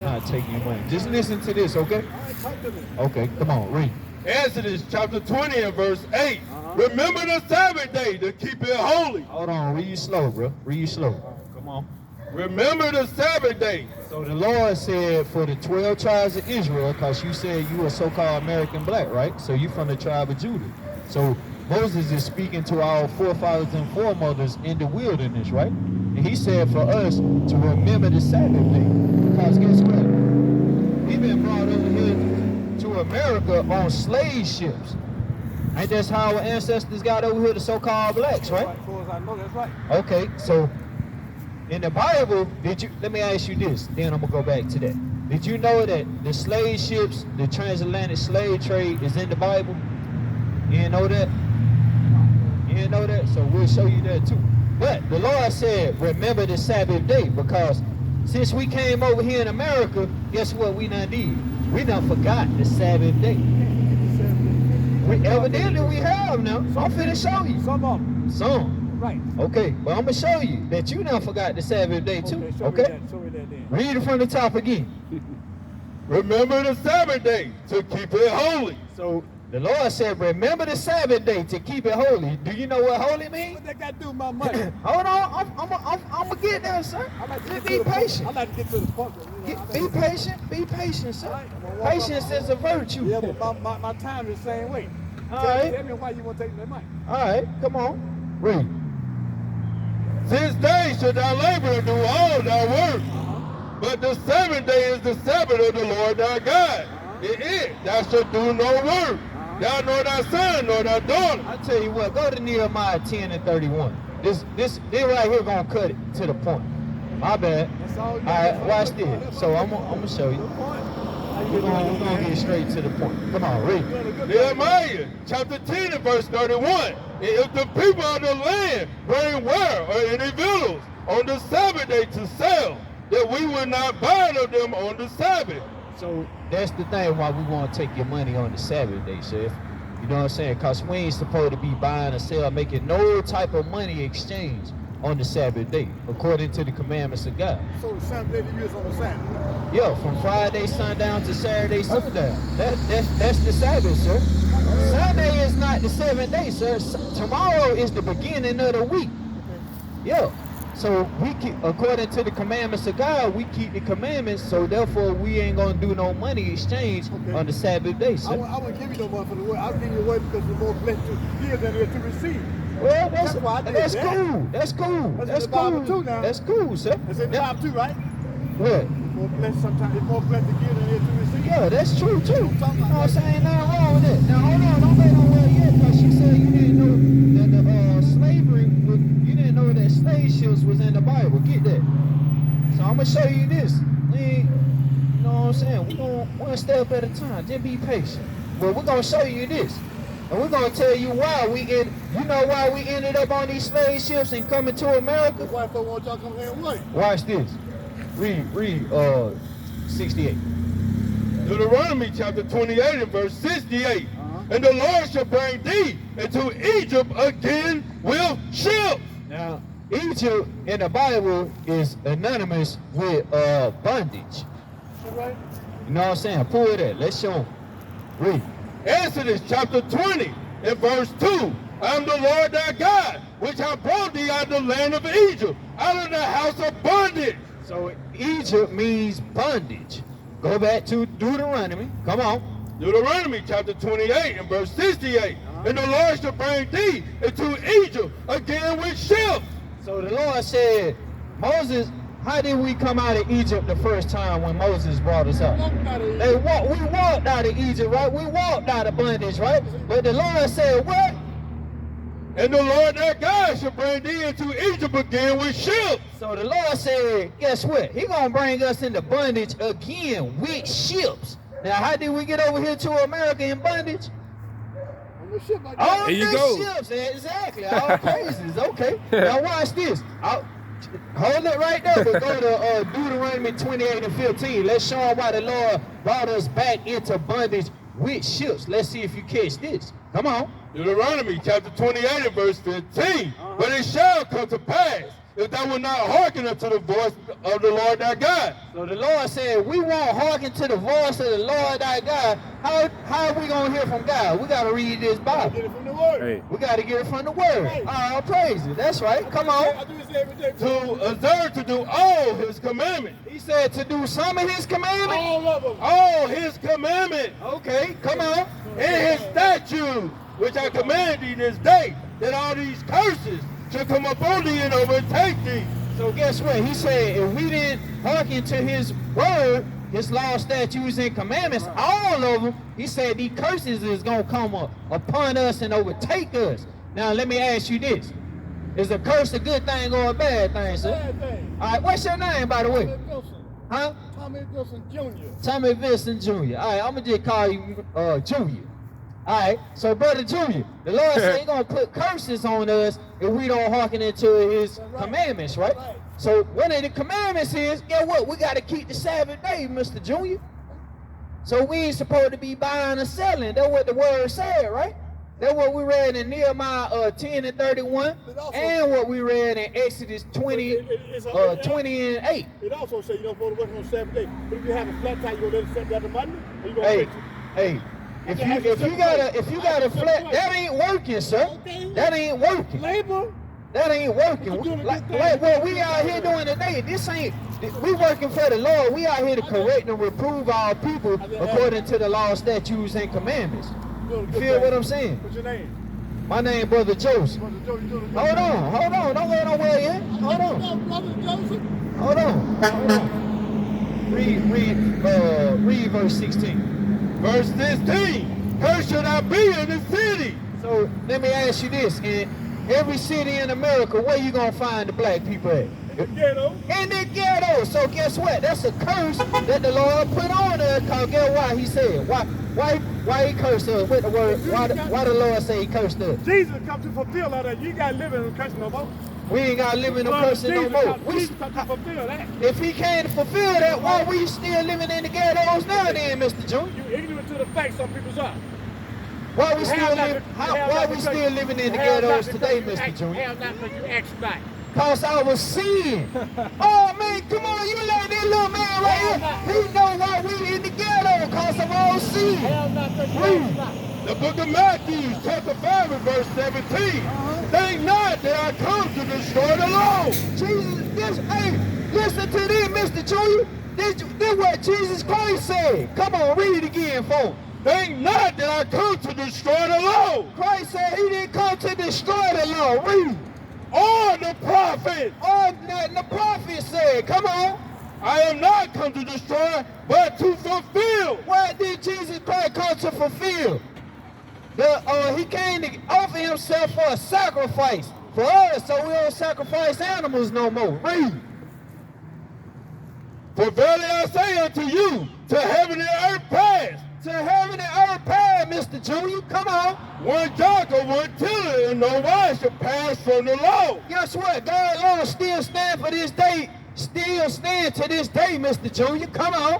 Not taking your money. Just listen to this, okay? All right, talk to me. Okay, come on, read. Exodus chapter 20 and verse 8. Remember the Sabbath day to keep it holy. Hold on, read slow, bro. Read slow. Come on. Remember the Sabbath day. So the Lord said for the 12 tribes of Israel, because you said you are so-called American black, right? So you from the tribe of Judah. So Moses is speaking to our forefathers and foremothers in the wilderness, right? And he said for us to remember the Sabbath day. Because guess what? We've been brought over here to America on slave ships. Ain't that how our ancestors got over here, the so-called blacks, right? As far as I know, that's right. Okay, so in the Bible, let me ask you this, then I'm gonna go back to that. Did you know that the slave ships, the transatlantic slave trade is in the Bible? You didn't know that? You didn't know that? So we'll show you that too. But the Lord said, remember the Sabbath day, because since we came over here in America, guess what we done did? We done forgot the Sabbath day. Evidently we have now. So I'm finna show you. Some of them. Some. Right. Okay, but I'm gonna show you that you done forgot the Sabbath day too. Okay? Show me that then. Read it from the top again. Remember the Sabbath day to keep it holy. So the Lord said, remember the Sabbath day to keep it holy. Do you know what holy means? What that got to do with my money? Hold on, I'm gonna get there, sir. Just be patient. I like to get to the point. Be patient, sir. Right. Patience is a virtue. Yeah, but my time is the same way. All right. Tell me why you want to take that money. All right, come on. Read. 6 days shall thou labor and do all thy work. But the 7th day is the Sabbath of the Lord thy God. In it thou shalt do no work. Thou nor thy son nor thy daughter. I tell you what, go to Nehemiah 10 and 31. This right here gonna cut it to the point. My bad. All right, watch this. So I'm gonna show you. We're gonna get straight to the point. Come on, read. Nehemiah chapter 10 and verse 31. If the people of the land bring ware or any victuals on the Sabbath day to sell, that we will not buy of them on the Sabbath. So that's the thing why we want to take your money on the Sabbath day, Chef. You know what I'm saying? Because we ain't supposed to be buying or selling, making no type of money exchange on the Sabbath day, according to the commandments of God. So the Sabbath day to use on the Sabbath? Yeah, from Friday sundown to Saturday sundown. That's the Sabbath, sir. Sunday is not the 7th day, sir. Tomorrow is the beginning of the week. Yeah. So we keep, according to the commandments of God, we keep the commandments, so therefore we ain't gonna do no money exchange on the Sabbath day, sir. I wouldn't give you no money for the word. I'll give you the word because it's more blessed to give than it is to receive. Well, That's why I did that's that. cool. That's cool. That's That's in the Bible cool. too now. That's cool, sir. It's in the Bible too, right? What? More blessed sometimes. It's more blessed to give than it is to receive. Yeah, that's true too. You know talking what about I'm saying? Nothing wrong with that. Now hold on, don't make no word yet, because you said you didn't know that the slavery, you didn't know that slave ships was in the Bible. Get that. So I'm gonna show you this. You know what I'm saying? We're going one step at a time. Just be patient. But we're gonna show you this. And we're gonna tell you why you know why we ended up on these slave ships and coming to America? Why folks want y'all to come here and work? Watch this. Read 68. Deuteronomy chapter 28 and verse 68. And the Lord shall bring thee into Egypt again with ships. Now, Egypt in the Bible is anonymous with bondage. Right? You know what I'm saying? Pull it up. Let's show them. Read. Exodus chapter 20 and verse 2. I am the Lord thy God, which have brought thee out of the land of Egypt, out of the house of bondage. So Egypt means bondage. Go back to Deuteronomy. Come on. Deuteronomy chapter 28 and verse 68. And the Lord shall bring thee into Egypt again with ships. So the Lord said, Moses, how did we come out of Egypt the first time when Moses brought us out? We walked out of Egypt, right? We walked out of bondage, right? But the Lord said, what? And the Lord thy God shall bring thee into Egypt again with ships. So the Lord said, guess what? He gonna bring us into bondage again with ships. Now, how did we get over here to America in bondage? On the ship like All that. the Here you go. ships, exactly. All praises. Okay. Now watch this. Hold it right there, but go to Deuteronomy 28 and 15. Let's show them why the Lord brought us back into bondage with ships. Let's see if you catch this. Come on. Deuteronomy chapter 28 and verse 15. But it shall come to pass, if thou wilt not hearken unto the voice of the Lord thy God. So the Lord said, we won't hearken to the voice of the Lord thy God. How are we going to hear from God? We got to read this Bible. Get it from the word. Hey. We got to get it from the word. Right. All praise it. That's right. Come I on. do this every day. To observe to do all his commandments. He said to do some of his commandments. All of them. All his commandments. Okay, come on. And his statutes, which I command thee this day, that all these curses should come upon thee and overtake thee. So guess what? He said if we didn't hearken to his word, his law, statutes, and commandments, all of them, he said these curses is going to come up upon us and overtake us. Now let me ask you this. Is a curse a good thing or a bad thing, sir? Bad thing. All right, what's your name, by the way? Tommy Wilson. Huh? Tommy Wilson Jr. Tommy Vincent Jr. All right, I'm going to just call you Junior. All right, so Brother Junior, the Lord said he's going to put curses on us if we don't hearken into his commandments, right? So one of the commandments is, guess what? We got to keep the Sabbath day, Mr. Junior. So we ain't supposed to be buying or selling. That's what the word said, right? That's what we read in Nehemiah 10 and 31, and what we read in Exodus 20, 20 and 8. It also says you don't supposed to work on the Sabbath day. But if you have a flat tire, you gonna let it set down to Monday, or you gonna Hey, fix it? hey, if you got a flat, that ain't working, sir. That ain't working. Labor. That ain't working. Like what we out here doing today, this ain't, we working for the Lord. We out here to correct and reprove our people according to the law, statutes, and commandments. You Feel what I'm saying? What's your name? My name Brother Joseph. Brother Joe, you doing a good Hold job. on. Don't go nowhere yet. Hold on. Brother Joseph. Hold on. Read verse 16. Verse 16, cursed shall not be in the city. So let me ask you this. In every city in America, where you gonna find the black people at? Ghetto. In the ghetto. So guess what? That's a curse that the Lord put on us. Cause guess why? He said, why he cursed us with the word? Why the Lord say he cursed us? Jesus come to fulfill all that. You got to live in the curse no more. We ain't got to live in no cursing no more. Jesus come to fulfill that. If he can't fulfill that, why we still living in the ghettos now then, Mr. Junior? You ignorant to the fact some people's are. Why we still living in the ghettos today, Mr. Junior? Hell not because you ask not. Cause I was sin. Oh man, come on, you let this little man right here. He know why we in the ghetto, cause of all sin. Hell not because you ask not. The book of Matthew, chapter 5, and verse 17. Think not that I come to destroy the law. Listen to this, Mr. Junior. This what Jesus Christ said. Come on, read it again, folks. Think not that I come to destroy the law. Christ said he didn't come to destroy the law. Read. Or the prophet. Or the prophet said, come on. I am not come to destroy, but to fulfill. What did Jesus Christ come to fulfill? He came to offer himself for a sacrifice for us, so we don't sacrifice animals no more. Read. For verily I say unto you, to heaven and earth pass. To heaven and earth pass, Mr. Junior. Come on. One jot or one tittle, and no wise shall pass from the law. Guess what? God's law still stand for this day. Still stand to this day, Mr. Junior. Come on.